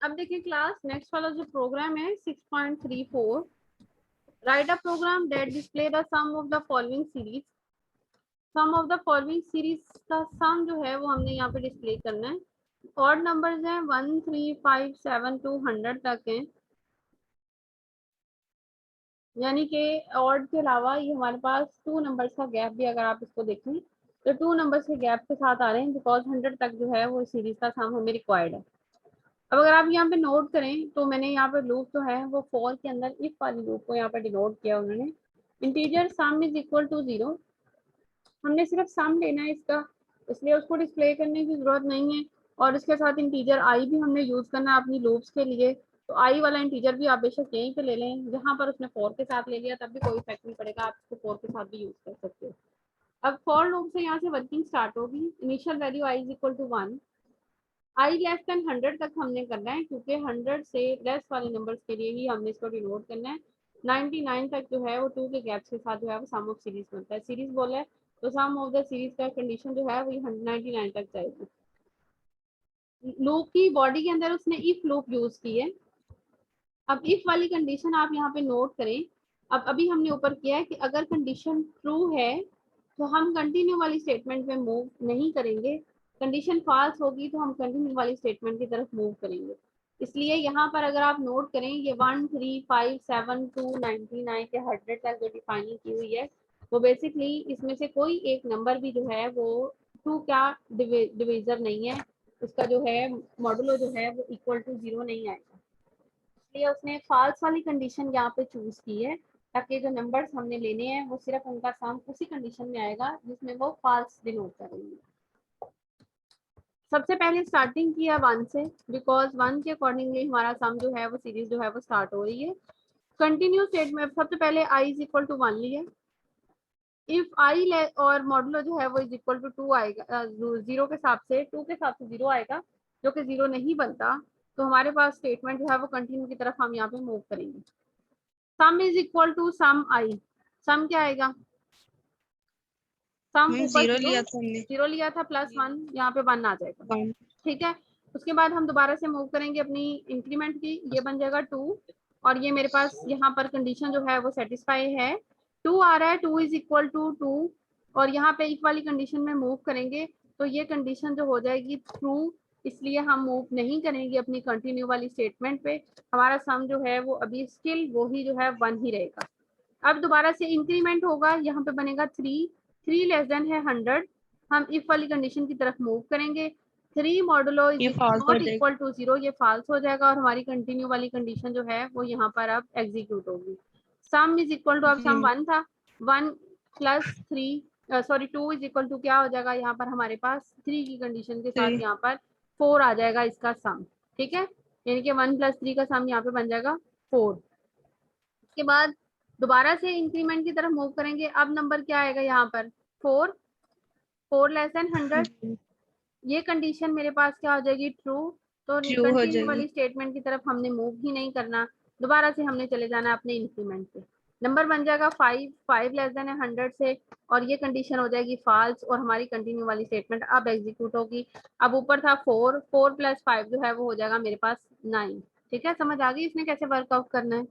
अब देखिए class, next वाला जो प्रोग्राम है 6.34, write a program that display the sum of the following series. Sum of the following series का sum जो है वो हमने यहाँ पे डिस्प्ले करना है। ऑड नंबर्स हैं 1 3 5 7 टू 100 तक हैं, यानी कि ऑड के अलावा ये हमारे पास 2 नंबर्स का गैप भी अगर आप इसको देखें तो 2 नंबर्स के गैप के साथ आ रहे हैं, बिकॉज 100 तक जो है वो सीरीज का सम हमें रिक्वायर्ड है। अब अगर आप यहाँ पे नोट करें तो मैंने यहाँ पे लूप जो है वो फॉर के अंदर इफ वाली लूप को यहाँ पे डिनोट किया उन्होंने। Integer sum is equal to 0, हमने सिर्फ सम लेना है इसका, इसलिए उसको डिस्प्ले करने की जरूरत नहीं है। और इसके साथ इंटीजर आई भी हमने यूज करना है अपनी लूप्स के लिए, तो आई वाला इंटीजर भी आप बेशक यहीं पे ले लें, जहां पर उसने 4 के साथ ले लिया तब भी कोई इफेक्ट नहीं पड़ेगा, आप इसको 4 के साथ भी यूज कर सकते हो। अब फॉर लूप से यहाँ से वर्किंग स्टार्ट होगी। Initial value I is equal to 1, I less than 100 तक हमने करना है, क्योंकि 100 से लेस वाले नंबर्स के लिए ही हमने इसको डिनोट करना है। 99 तक जो है वो 2 के गैप्स के साथ जो है वो सम ऑफ सीरीज बनता है। सीरीज बोला है तो सम ऑफ द सीरीज का कंडीशन जो है वो 99 तक जाएगी। लूप की बॉडी के अंदर उसने इफ लूप यूज की है। अब इफ वाली कंडीशन आप यहाँ पे नोट करें। अब अभी हमने ऊपर किया है कि अगर कंडीशन ट्रू है तो हम कंटिन्यू वाली स्टेटमेंट में मूव नहीं करेंगे, कंडीशन फॉल्स होगी तो हम कंटिन्यू वाली स्टेटमेंट की तरफ मूव करेंगे। इसलिए यहाँ पर अगर आप नोट करें ये 1 3 5 7 2 99 के 100 तक जो डिफाइनिंग की हुई है वो बेसिकली इसमें से कोई एक नंबर भी जो है वो 2 का डिविजर नहीं है, उसका जो है मॉडुलो जो है वो इक्वल टू 0 नहीं आएगा। इसलिए उसने फॉल्स वाली कंडीशन यहाँ पे चूज की है, ताकि जो नंबर्स हमने लेने हैं वो सिर्फ उनका सम उसी कंडीशन में आएगा जिसमें वो फॉल्स डिनोट करेंगे। सबसे पहले स्टार्टिंग किया 1 से, बिकॉज 1 के अकॉर्डिंगली हमारा सम जो है वो सीरीज जो है वो स्टार्ट हो रही है। कंटिन्यू स्टेटमेंट सबसे पहले आई इज इक्वल टू 1 लिए। इफ आई और मॉडुलो जो है वो इज इक्वल टू 2 आएगा, 0 के हिसाब से 2 के हिसाब से 0 आएगा, जो कि 0 नहीं बनता, तो हमारे पास स्टेटमेंट जो है वो कंटिन्यू की तरफ हम यहाँ पे मूव करेंगे। सम इज इक्वल टू सम आई, सम क्या आएगा, सम ऊपर 0 0 लिया था हमने। 0 लिया था प्लस 1 यहाँ पे 1 आ जाएगा। 1 ठीक है, उसके बाद हम दोबारा से मूव करेंगे अपनी इंक्रीमेंट की, ये बन जाएगा 2, और ये मेरे पास यहाँ पर कंडीशन जो है वो सेटिस्फाई है, 2 आ रहा है, 2 इज इक्वल टू 2, और यहाँ पे इफ वाली कंडीशन में मूव करेंगे तो ये कंडीशन जो हो जाएगी ट्रू, इसलिए हम मूव नहीं करेंगे अपनी कंटिन्यू वाली स्टेटमेंट पे। हमारा सम जो है वो अभी स्टिल वही जो है 1 ही रहेगा। अब दोबारा से इंक्रीमेंट होगा, यहाँ पे बनेगा 3, 3 लेस देन है 100, हम इफ वाली कंडीशन की तरफ मूव करेंगे, 3 मॉडुलो ये इज फॉल्स हो नॉट जाएगा। इक्वल टू 0, ये फॉल्स हो जाएगा और हमारी कंटिन्यू वाली कंडीशन जो है वो यहाँ पर अब एग्जीक्यूट होगी। सम इज इक्वल टू, अब सम 1 था, 1 plus 3 sorry 2 is equal to क्या हो जाएगा यहाँ पर हमारे पास 3 की कंडीशन के साथ 3 यहाँ पर 4 आ जाएगा इसका सम। ठीक है, यानी कि 1 प्लस 3 का सम यहाँ पे बन जाएगा 4। उसके बाद दोबारा से इंक्रीमेंट की तरफ मूव करेंगे, अब नंबर क्या आएगा यहाँ पर 4, 4 लेस देन 100, ये कंडीशन मेरे पास क्या हो जाएगी ट्रू, तो ट्रू हो कंटिन्यू जाएगी। वाली स्टेटमेंट की तरफ हमने मूव ही नहीं करना, दोबारा से हमने चले जाना अपने इंक्रीमेंट पे। नंबर बन जाएगा 5, 5 लेस देन 100 से, और ये कंडीशन हो जाएगी फॉल्स और हमारी कंटिन्यू वाली स्टेटमेंट अब एग्जीक्यूट होगी। अब ऊपर था 4, 4 प्लस 5 जो है वो हो जाएगा मेरे पास 9। ठीक है, समझ आ गई इसमें कैसे वर्कआउट करना है।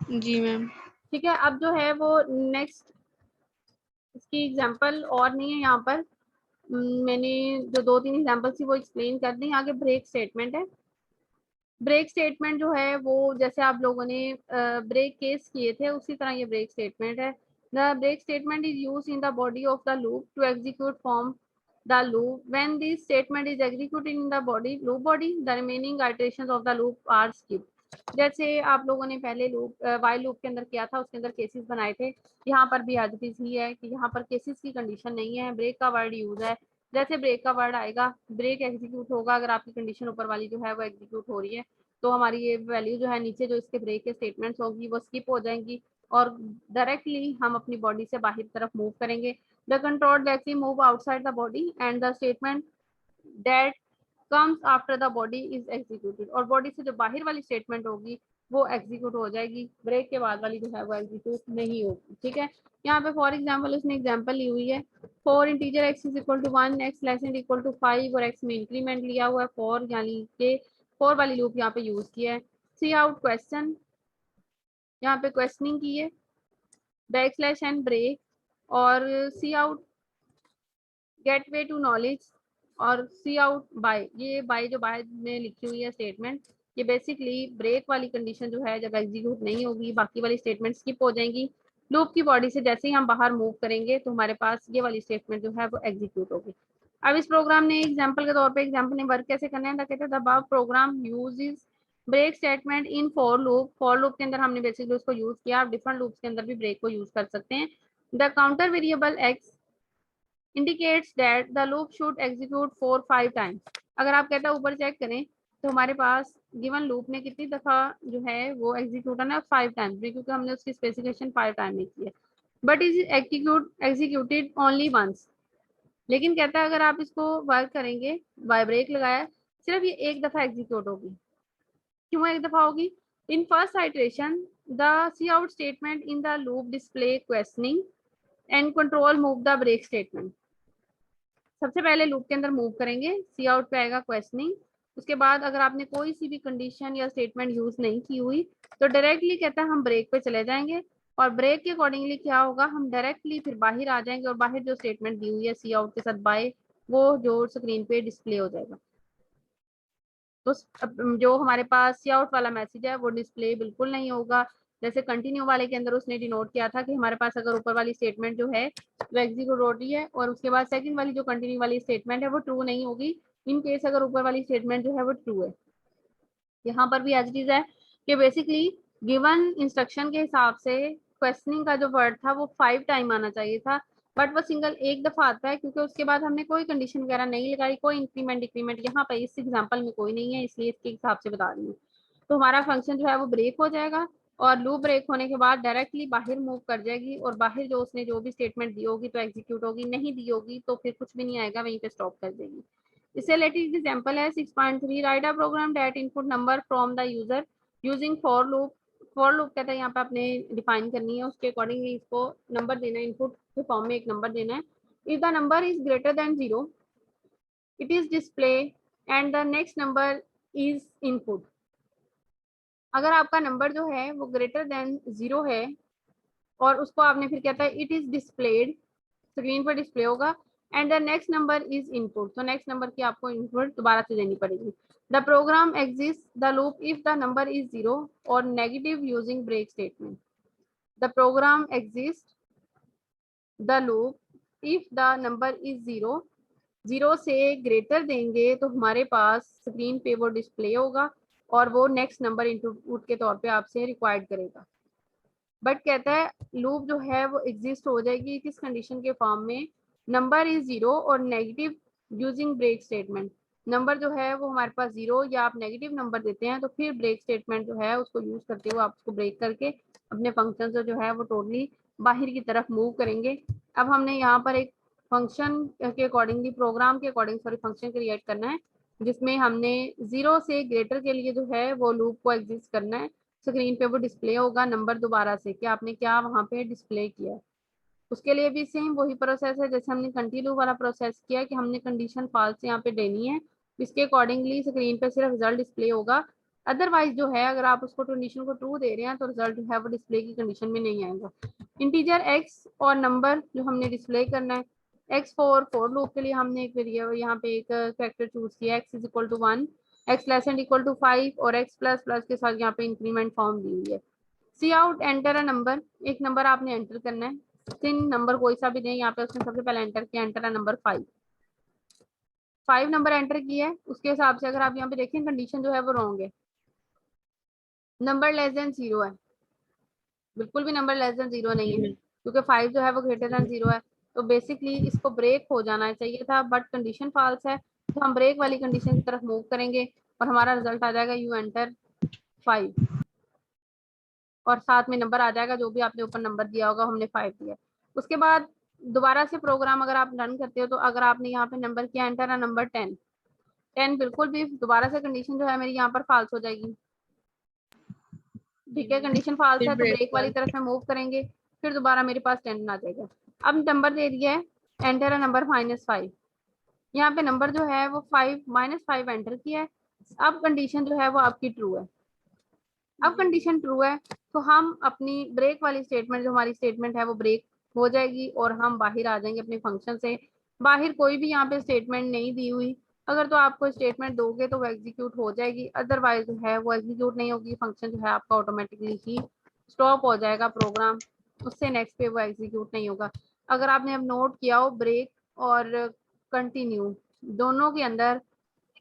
जी मैम। ठीक है, अब जो है वो नेक्स्ट इसकी एग्जांपल और नहीं है यहाँ पर, मैंने जो 2-3 एग्जांपल थी वो एक्सप्लेन कर दी। आगे ब्रेक स्टेटमेंट है। ब्रेक स्टेटमेंट जो है वो जैसे आप लोगों ने ब्रेक केस किए थे उसी तरह ये ब्रेक स्टेटमेंट है। The break statement is use in the body of the loop to execute from the loop. When this statement is executed in the loop body, the remaining iterations of the loop are skipped. जैसे आप लोगों ने पहले loop while loop के अंदर किया था, उसके अंदर केसेस बनाए थे, यहाँ पर भी आज ही है कि यहाँ पर केसेस की कंडीशन नहीं है, ब्रेक का वर्ड यूज है। जैसे ब्रेक का वर्ड आएगा ब्रेक एग्जीक्यूट होगा, अगर आपकी कंडीशन ऊपर वाली जो है वो एग्जीक्यूट हो रही है तो हमारी ये वैल्यू जो है नीचे जो इसके ब्रेक के स्टेटमेंट्स होगी वो स्किप हो जाएंगी और डायरेक्टली हम अपनी बॉडी से बाहर तरफ मूव करेंगे। The control directly move outside the body and the statement that comes after the body is executed, और बॉडी से जो बाहर वाली स्टेटमेंट होगी वो एग्जीक्यूट हो जाएगी, ब्रेक के बाद वाली जो है वो एग्जीक्यूट नहीं होगी। ठीक है, यहाँ पे फॉर एग्जाम्पल उसने एग्जाम्पल ली हुई है, for integer X is equal to 1, X less and equal to 5 और एक्स में इंक्रीमेंट लिया हुआ है फॉर, यानी कि फॉर वाली लूप यहाँ पे यूज किया है। सी आउट क्वेश्चन, यहाँ पे क्वेश्चनिंग की है, बैक स्लैश एंड ब्रेक, और see out gateway to knowledge, और सी आउट बाय, ये बाय जो बाय में लिखी हुई है स्टेटमेंट, ये बेसिकली ब्रेक वाली कंडीशन जो है जब एग्जीक्यूट नहीं होगी बाकी वाली स्टेटमेंट स्किप हो जाएंगी, लूप की बॉडी से जैसे ही हम बाहर मूव करेंगे तो हमारे पास ये वाली स्टेटमेंट जो है वो एग्जीक्यूट होगी। अब इस प्रोग्राम ने एग्जाम्पल के तौर पे एग्जाम्पल ने वर्क कैसे करना है, कहते हैं the program uses break statement in for loop, for loop के अंदर हमने बेसिकली उसको यूज किया, आप डिफरेंट लूप्स के अंदर भी ब्रेक को यूज कर सकते हैं। The counter variable x indicates that the loop should execute 4-5 times। अगर आप कहते हैं ऊपर चेक करें तो हमारे पास गिवन लूप ने कितनी दफा जो है वो एग्जीक्यूट है 5 टाइम्स, क्योंकि हमने उसकी स्पेसिफिकेशन 5 टाइम में की है, but is executed only once. लेकिन कहता है अगर आप इसको वर्क करेंगे बाय ब्रेक लगाया, सिर्फ ये एक दफा एग्जीक्यूट होगी। क्यों एक दफा होगी? In first iteration the C out statement in the loop display questioning and control move the break statement. सबसे पहले लूप के अंदर मूव करेंगे, सी आउट पे आएगा क्वेश्चनिंग, उसके बाद अगर आपने कोई सी भी कंडीशन या स्टेटमेंट यूज नहीं की हुई तो डायरेक्टली कहता है हम ब्रेक पे चले जाएंगे, और ब्रेक के अकॉर्डिंगली क्या होगा, हम डायरेक्टली फिर बाहर आ जाएंगे और बाहर जो स्टेटमेंट दी हुई है सी आउट के साथ बाय, वो जो स्क्रीन पे डिस्प्ले हो जाएगा। तो जो हमारे पास सी आउट वाला मैसेज है वो डिस्प्ले बिल्कुल नहीं होगा। जैसे कंटिन्यू वाले के अंदर उसने डिनोट किया था कि हमारे पास अगर ऊपर वाली स्टेटमेंट जो है वो एग्जीक्यूट हो रही है और उसके बाद सेकंड वाली जो कंटिन्यू वाली स्टेटमेंट है वो ट्रू नहीं होगी, इन केस अगर ऊपर वाली स्टेटमेंट जो है वो ट्रू है। यहाँ पर भी एज इट इज है कि बेसिकली गिवन इंस्ट्रक्शन के हिसाब से क्वेश्चनिंग का जो वर्ड था वो 5 टाइम आना चाहिए था, बट वो सिंगल एक दफा आता है, क्योंकि उसके बाद हमने कोई कंडीशन वगैरह नहीं लगाई, कोई इंक्रीमेंट डिक्रीमेंट यहाँ पे इस एग्जांपल में कोई नहीं है, इसलिए इसके हिसाब से बता रही हूँ। तो हमारा फंक्शन जो है वो ब्रेक हो जाएगा, और लूप ब्रेक होने के बाद डायरेक्टली बाहर मूव कर जाएगी, और बाहर जो उसने जो भी स्टेटमेंट दी होगी तो एग्जीक्यूट होगी, नहीं दी होगी तो फिर कुछ भी नहीं आएगा, वहीं पे स्टॉप कर देगी। इससे रिलेटेड एग्जांपल है 6.3, write a program that input number from the user using for loop. For loop कहता है यहाँ पे आपने डिफाइन करनी है, उसके अकॉर्डिंगली इसको नंबर देना है, इनपुट के फॉर्म में एक नंबर देना है। If the number is greater than 0 it is display and the next number is input. अगर आपका नंबर जो है वो ग्रेटर देन 0 है और उसको आपने फिर कहता है इट इज डिस्प्लेड, स्क्रीन पर डिस्प्ले होगा, and the next number is input, तो नेक्स्ट नंबर की आपको इनपुट दोबारा से देनी पड़ेगी। The program exist the loop if the number is 0 और negative using break statement. The program exist the loop if the number is 0, 0 से greater देंगे तो हमारे पास स्क्रीन पे वो डिस्प्ले होगा और वो नेक्स्ट नंबर इनपुट के तौर पे आपसे रिक्वायर्ड करेगा। बट कहता है लूप जो है वो एग्जिस्ट हो जाएगी किस कंडीशन के फॉर्म में, नंबर इज 0 और negative using break statement. Number जो है वो हमारे पास 0 या आप नेगेटिव नंबर देते हैं तो फिर ब्रेक स्टेटमेंट जो है उसको यूज करते हुए आप उसको ब्रेक करके अपने फंक्शन से जो है वो टोटली बाहर की तरफ मूव करेंगे। अब हमने यहाँ पर एक फंक्शन के अकॉर्डिंगली, प्रोग्राम के अकॉर्डिंग सॉरी फंक्शन क्रिएट करना है जिसमें हमने 0 से ग्रेटर के लिए जो है वो लूप को एग्जिस्ट करना है, स्क्रीन पे वो डिस्प्ले होगा नंबर दोबारा से कि आपने क्या वहां पे डिस्प्ले किया है। उसके लिए भी सेम वही प्रोसेस है जैसे हमने कंटिन्यू वाला प्रोसेस किया कि हमने कंडीशन फॉल्स यहाँ पे देनी है, इसके अकॉर्डिंगली स्क्रीन पे सिर्फ रिजल्ट डिस्प्ले होगा। अदरवाइज जो है अगर आप उसको कंडीशन को ट्रू दे रहे हैं तो रिजल्ट जो है वो डिस्प्ले की कंडीशन में नहीं आएगा। इंटीजर एक्स और नंबर जो हमने डिस्प्ले करना है, एक्स फॉर लूप के लिए हमने एक वेरिएबल यहाँ पे एक फैक्टर चूज किया, X is equal to 1, X less and equal to 5 और एक्स प्लस प्लस के साथ यहाँ पे इंक्रीमेंट फॉर्म दी हुई है। सी आउट एंटर अ नंबर, एक नंबर आपने एंटर करना है, सिन नंबर कोई सा भी दें, यहाँ पे उसने सबसे पहले एंटर किया, enter a number 5 number enter किया है। उसके हिसाब से अगर आप यहाँ पे देखें कंडीशन जो है वो रॉन्ग है, नंबर लेस देन 0 है, बिल्कुल भी नंबर लेस देन 0 नहीं है क्योंकि 5 जो है वो ग्रेटर देन 0 है, तो बेसिकली इसको ब्रेक हो जाना चाहिए था, बट कंडीशन फॉल्स है तो हम ब्रेक वाली कंडीशन की तरफ मूव करेंगे और हमारा रिजल्ट आ जाएगा यू एंटर 5 और साथ में नंबर आ जाएगा जो भी आपने ऊपर नंबर दिया होगा, हमने 5 दिया। उसके बाद दोबारा से प्रोग्राम अगर आप रन करते हो तो अगर आपने यहाँ पे नंबर किया एंटर अ नंबर 10, 10 बिल्कुल भी, दोबारा से कंडीशन जो है मेरी यहाँ पर फॉल्स हो जाएगी। ठीक है, कंडीशन फॉल्स है तो ब्रेक वाली तरफ में मूव करेंगे, फिर दोबारा मेरे पास 10 आ जाएगा। अब नंबर दे दिया है, एंटर अ नंबर -5। यहाँ पे नंबर जो है वो -5 एंटर किया है। अब कंडीशन जो है वो आपकी ट्रू है। अब कंडीशन ट्रू है तो हम अपनी ब्रेक वाली स्टेटमेंट, जो हमारी स्टेटमेंट है वो ब्रेक हो जाएगी और हम बाहर आ जाएंगे अपने फंक्शन से। बाहर कोई भी यहाँ पे स्टेटमेंट नहीं दी हुई, अगर तो आपको स्टेटमेंट दोगे तो वो एग्जीक्यूट हो जाएगी, अदरवाइज जो है वो एग्जीक्यूट नहीं होगी। फंक्शन जो है आपका ऑटोमेटिकली ही स्टॉप हो जाएगा प्रोग्राम, उससे नेक्स्ट पे वो एग्जीक्यूट नहीं होगा। अगर आपने अब नोट किया हो, ब्रेक और कंटिन्यू दोनों के अंदर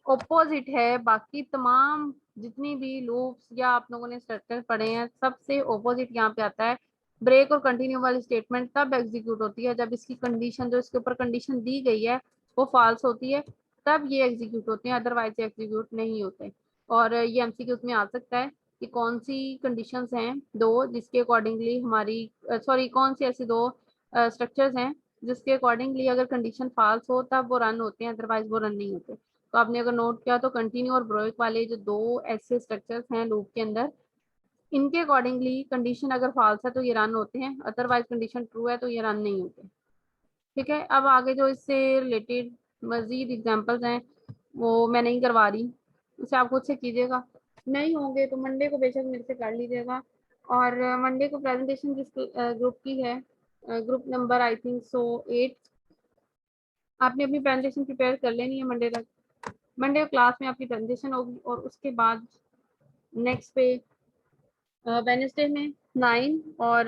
ऑपोजिट है। बाकी तमाम जितनी भी लूप्स या आप लोगों ने स्ट्रक्चर पढ़े हैं, सबसे ऑपोजिट यहाँ पे आता है। ब्रेक और कंटिन्यू वाली स्टेटमेंट तब एग्जीक्यूट होती है जब इसकी कंडीशन, जो इसके ऊपर कंडीशन दी गई है वो फॉल्स होती है, तब ये एग्जीक्यूट होते हैं, अदरवाइज एग्जीक्यूट नहीं होते। और ये एमसीक्यूज में आ सकता है कि कौन सी कंडीशंस हैं दो जिसके अकॉर्डिंगली हमारी सॉरी कौन सी ऐसी दो स्ट्रक्चर्स हैं जिसके अकॉर्डिंगली अगर कंडीशन फॉल्स हो तब वो रन होते हैं, अदरवाइज वो रन नहीं होते। तो आपने अगर नोट किया तो कंटिन्यू और ब्रेक वाले जो दो ऐसे स्ट्रक्चर्स हैं लूप के अंदर, इनके अकॉर्डिंगली कंडीशन अगर फॉल्स है तो ये रन होते हैं, अदरवाइज कंडीशन ट्रू है तो ये रन नहीं होते। ठीक है, अब आगे जो इससे रिलेटेड मजीद एग्जांपल्स हैं वो मैं नहीं करवा रही, उसे आप खुद से कीजिएगा। नहीं होंगे तो मंडे को बेशक मेरे से कर लीजिएगा। और मंडे को प्रेजेंटेशन जिस ग्रुप की है, group number I think so 8, आपने अपनी प्रेजेंटेशन प्रिपेयर कर लेनी है मंडे तक। मंडे क्लास में आपकी प्रेजेंटेशन होगी और उसके बाद नेक्स्ट पे वेडनेसडे में 9, और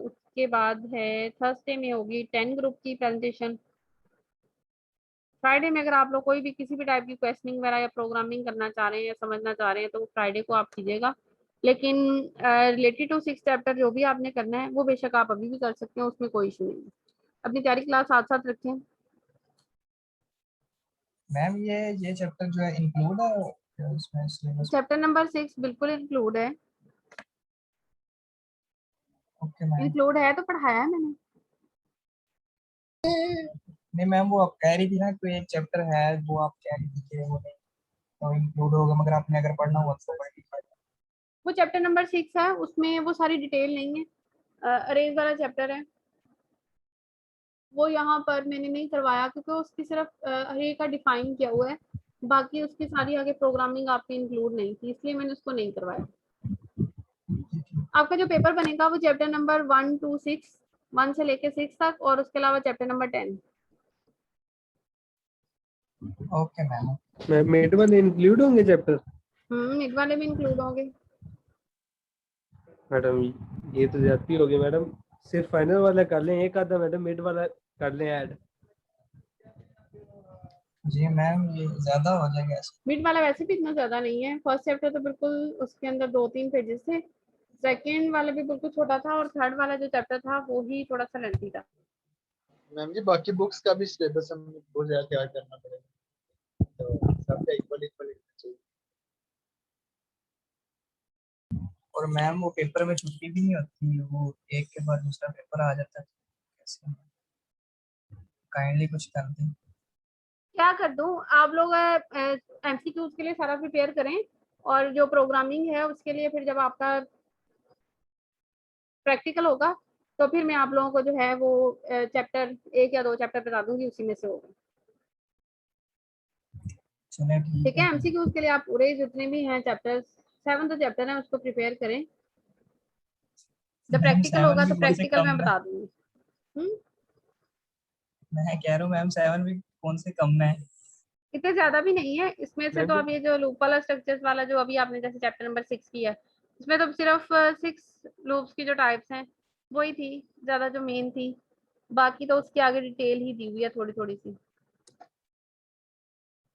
उसके बाद है थर्सडे में होगी 10 ग्रुप की प्रेजेंटेशन। फ्राइडे में अगर आप लोग कोई भी किसी भी टाइप की क्वेश्चनिंग वगैरह या प्रोग्रामिंग करना चाह रहे हैं या समझना चाह रहे हैं तो फ्राइडे को आप कीजिएगा। लेकिन रिलेटेड टू 6 चैप्टर जो भी आपने करना है वो बेशक आप अभी भी कर सकते हैं, उसमें कोई इशू नहीं है। अपनी तैयारी क्लास साथ साथ रखें। मैम ये चैप्टर जो है इंक्लूड है उसमें सिलेबस? चैप्टर नंबर 6 बिल्कुल इंक्लूड है। Okay ma'am. इंक्लूड है तो पढ़ाया है मैंने। नहीं मैम, वो आप कह रही थी ना कोई एक चैप्टर है वो आप कह रही थी कि वो नहीं तो इंक्लूड होगा, मगर आपने अगर पढ़ना हुआ तो पढ़ लीजिए। वो चैप्टर नंबर 6 है, उसमें वो सारी डिटेल नहीं है। अरेज वाला चैप्टर है वो, यहाँ पर मैंने नहीं करवाया क्योंकि उसकी सिर्फ अरे का डिफाइन किया हुआ है, बाकी उसकी सारी आगे प्रोग्रामिंग आपकी इंक्लूड नहीं थी, इसलिए मैंने उसको नहीं करवाया। आपका जो पेपर बनेगा वो चैप्टर नंबर 1 to 6, 1 से लेके 6 तक, और उसके अलावा chapter number 10। Okay ma'am. Mid वाले इंक्लूड होंगे चैप्टर? मिड वाले भी इंक्लूड होंगे। मैडम ये तो ज्यादती होगी मैडम, सिर्फ फाइनल वाला कर लें एक आधा, मैडम मिड वाला कर लें ऐड। जी मैम, ये ज्यादा हो जाएगा ऐसे। मिड वाला वैसे भी इतना ज्यादा नहीं है, फर्स्ट चैप्टर तो बिल्कुल उसके अंदर 2-3 पेजेस थे, सेकेंड वाला भी बिल्कुल छोटा था, और थर्ड वाला जो चैप्टर था वो ही थोड़ा सा लेंथी था। मैम जी बाकी बुक्स का भी सिलेबस हमें बहुत ज्यादा तैयार करना पड़ेगा, तो सबका इक्वल इक्वल चाहिए। और मैम वो पेपर में छुट्टी भी नहीं होती, वो एक के बाद दूसरा पेपर आ जाता है, कैसे काइंडली कुछ कर दें। क्या कर दूं, आप लोग एमसीक्यूज के लिए सारा प्रिपेयर करें, और जो प्रोग्रामिंग है उसके लिए फिर जब आपका प्रैक्टिकल होगा तो फिर मैं आप लोगों को जो है वो चैप्टर 1 या 2 चैप्टर बता दूंगी, उसी में से होगा। चलिए ठीक ठीक है, है। एमसीक्यूज के लिए आप पूरे जितने भी हैं चैप्टर, 7 तो चैप्टर है उसको प्रिपेयर करें, जब मैम प्रैक्टिकल 7 होगा भी तो कौन से प्रैक्टिकल मैं कम है? बता दूंगी। मैं कह रहा हूँ मैम 7 भी कौन से कम है? इतने ज्यादा भी नहीं है इसमें से, मैं तो भी अब ये जो लूप वाला स्ट्रक्चर्स वाला जो अभी आपने जैसे चैप्टर नंबर 6 किया है, इसमें तो सिर्फ 6 लूप्स की जो टाइप्स हैं वही थी, ज्यादा जो मेन थी, बाकी तो उसके आगे डिटेल ही दी हुई है थोड़ी थोड़ी सी।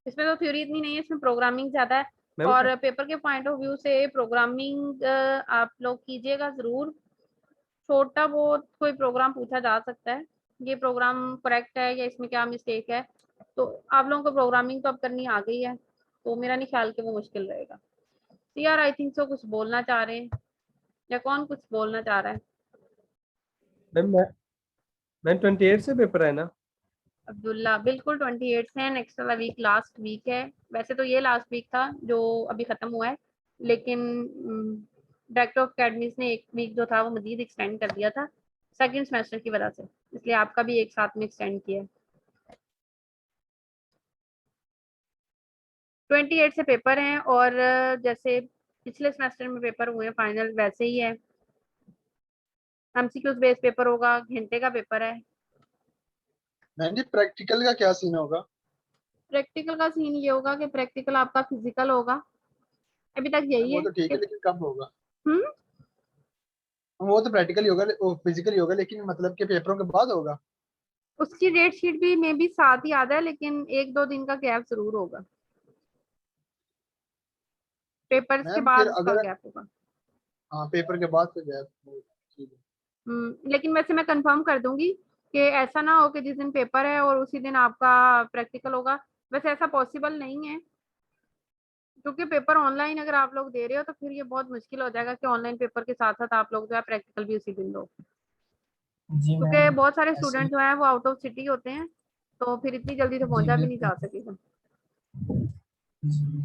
इसमें तो थ्योरी इतनी नहीं है, इसमें प्रोग्रामिंग ज्यादा है, मैम और पेपर के पॉइंट ऑफ व्यू से प्रोग्रामिंग आप लोग कीजिएगा जरूर। छोटा बहुत कोई प्रोग्राम पूछा जा सकता है, ये प्रोग्राम करेक्ट है या इसमें क्या मिस्टेक है, तो आप लोगों को प्रोग्रामिंग तो अब करनी आ गई है, तो मेरा नहीं ख्याल कि वो मुश्किल रहेगा। यार आई थिंक सो कुछ बोलना चाह रहे हैं, या कौन कुछ बोलना चाह रहा है? मैम 28 से पेपर है ना? अब्दुल्ला बिल्कुल 28 है, नेक्स्ट वाला वीक लास्ट वीक है। वैसे तो ये लास्ट वीक था जो अभी खत्म हुआ है, लेकिन डायरेक्टर ऑफ अकेडमीज ने एक वीक जो था वो मजीद एक्सटेंड कर दिया था सेकंड सेमेस्टर की वजह से, इसलिए आपका भी एक साथ में एक्सटेंड किया है। 28 से पेपर हैं और जैसे पिछले सेमेस्टर में पेपर हुए फाइनल वैसे ही है। एमसीक्यूज बेस्ड पेपर होगा, घंटे का पेपर है। मैम जी प्रैक्टिकल का क्या सीन होगा? प्रैक्टिकल का सीन ये होगा कि प्रैक्टिकल आपका फिजिकल होगा, अभी तक यही वो है तो ठीक कि है, लेकिन कब होगा? हम्म वो तो प्रैक्टिकल ही होगा, वो फिजिकल ही होगा, लेकिन मतलब के पेपरों के बाद होगा। उसकी डेट शीट भी मे बी साथ ही आता है, लेकिन 1-2 दिन का गैप जरूर होगा, पेपर्स के मैम फिर बाद उसका अगर, गैप होगा। हाँ पेपर के बाद से गया, ठीक है। लेकिन वैसे मैं कंफर्म कर दूंगी कि ऐसा ना हो कि जिस दिन पेपर है और उसी दिन आपका प्रैक्टिकल होगा। वैसे ऐसा पॉसिबल नहीं है, क्योंकि पेपर ऑनलाइन अगर आप लोग दे रहे हो तो फिर ये बहुत मुश्किल हो जाएगा कि ऑनलाइन पेपर के साथ साथ आप लोग जो है प्रैक्टिकल भी उसी दिन दो, जी क्योंकि मैम बहुत सारे ऐसे स्टूडेंट जो है वो आउट ऑफ सिटी होते हैं, तो फिर इतनी जल्दी तो जी पहुंचा भी नहीं बिल्कुल जा सकेगा। जी।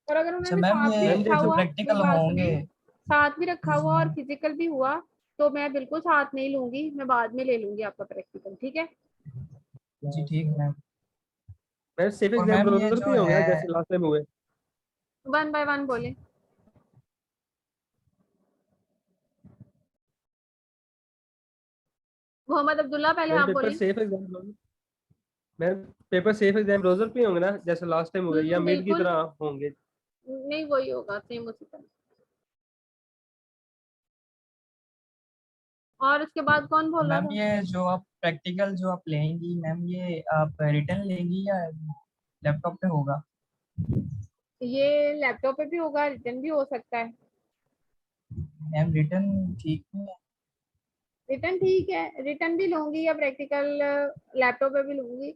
और अगर अच्छा उन्होंने मैम साथ भी ये मैम रखा जो जैसे हुआ, मेरी प्रैक्टिकल बात होंगे, सुनिए, साथ भी रखा जी हुआ और मैम फिजिकल भी हुआ तो मैं बिल्कुल साथ नहीं लूंगी, मैं बाद में ले लूंगी आपका प्रैक्टिकल, ठीक है। जी ठीक है मैम। मैम सेफ और एग्जाम मैम ये ब्राउजर जो पे होंगे है, ना जैसे लास्ट टाइम हुए? 1 बाय 1 बोले। मोहम्मद अब्दुल्ला पहले मैम आप पेपर बोलिए। Safe exam browser, ma'am paper safe exam browser पे होंगे ना जैसे लास्ट टाइम हुए, या मिड की बिल्कुल तरह होंगे? नहीं, वही होगा सेम उसी तरह। और उसके बाद कौन तो बोल रहा मैम था? ये जो आप प्रैक्टिकल जो आप लेंगी मैम, ये आप रिटर्न लेंगी या लैपटॉप पे होगा? ये लैपटॉप पे भी होगा, रिटर्न भी हो सकता है। मैम रिटर्न ठीक नहीं है? रिटर्न ठीक है, रिटर्न भी लूंगी या प्रैक्टिकल लैपटॉप पे भी लूंगी,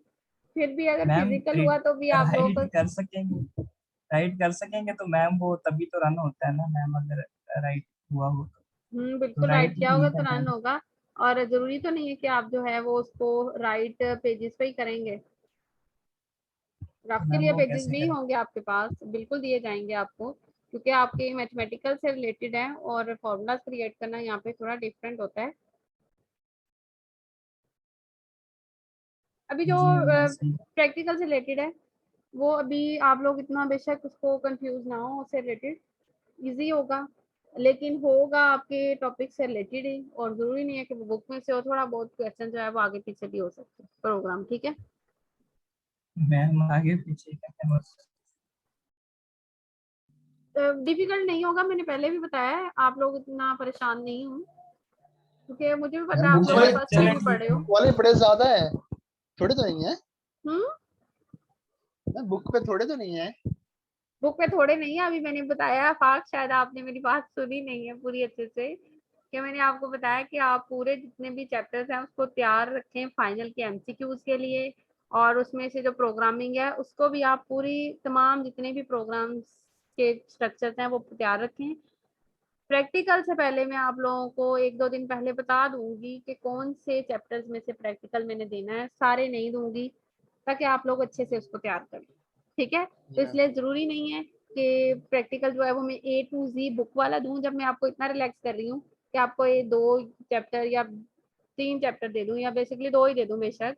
फिर भी अगर मैम फिजिकल हुआ तो भी आप लोगों राइट को। कर सकेंगे, राइट कर सकेंगे तो मैम वो तभी तो रन होता है ना मैम, अगर राइट हुआ हो तो बिल्कुल राइट राइट ही किया होगा ठीक तो है रन मैम। होगा। और जरूरी तो नहीं है कि आप जो है वो उसको राइट पेजेस पे ही करेंगे, रफ तो के मैम लिए वो पेजेस कैसे भी करें? होंगे आपके पास, बिल्कुल दिए जाएंगे आपको, क्योंकि आपके मैथमेटिकल से रिलेटेड है और फॉर्मूलाज क्रिएट करना यहाँ पे थोड़ा डिफरेंट होता है। अभी जो जी मैम ऐसे ही। प्रैक्टिकल से रिलेटेड है वो अभी आप लोग इतना बेशक उसको कंफ्यूज ना हो, उससे रिलेटेड इजी होगा, लेकिन होगा आपके टॉपिक से रिलेटेड ही, और जरूरी नहीं है कि वो बुक में से हो, थोड़ा बहुत क्वेश्चन जो है वो आगे पीछे भी हो सकते हैं प्रोग्राम, ठीक है। मैम आगे पीछे क्या है बस। डिफिकल्ट नहीं होगा, मैंने पहले भी बताया है, आप लोग इतना परेशान नहीं हो, क्योंकि मुझे भी पता मैम है आप बुक्स लोग चले भी वाले, फर्स्ट चले ईयर में पढ़ ठीक रहे है हो। मैम। वाले बड़े ज्यादा है, थोड़े तो नहीं है? हम्म बुक पे थोड़े तो नहीं है? बुक पे थोड़े नहीं है, अभी मैंने बताया फाक, शायद आपने मेरी बात सुनी नहीं है पूरी अच्छे से, कि मैंने आपको बताया कि आप पूरे जितने भी चैप्टर्स हैं उसको तैयार रखें फाइनल के एमसीक्यूज के लिए, और उसमें से जो प्रोग्रामिंग है उसको भी आप पूरी तमाम जितने भी प्रोग्राम्स के स्ट्रक्चर्स हैं वो तैयार रखें। प्रैक्टिकल से पहले मैं आप लोगों को 1-2 दिन पहले बता दूंगी कि कौन से चैप्टर्स में से प्रैक्टिकल मैंने देना है, सारे नहीं दूंगी, ताकि आप लोग अच्छे से उसको तैयार करें, ठीक है। तो जी मैम। इसलिए जरूरी नहीं है कि प्रैक्टिकल जो है वो मैं A to Z बुक वाला दूं, जब मैं आपको इतना रिलैक्स कर रही हूँ कि आपको ये 2 चैप्टर या 3 चैप्टर दे दूं, या बेसिकली 2 ही दे दूं बेशक,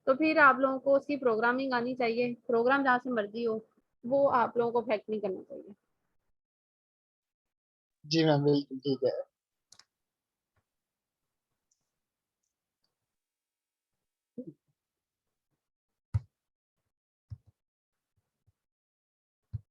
तो फिर आप लोगों को उसकी प्रोग्रामिंग आनी चाहिए, प्रोग्राम जहाँ से मर्जी हो वो आप लोगों को अफेक्ट नहीं करना चाहिए। जी मैम बिल्कुल ठीक है।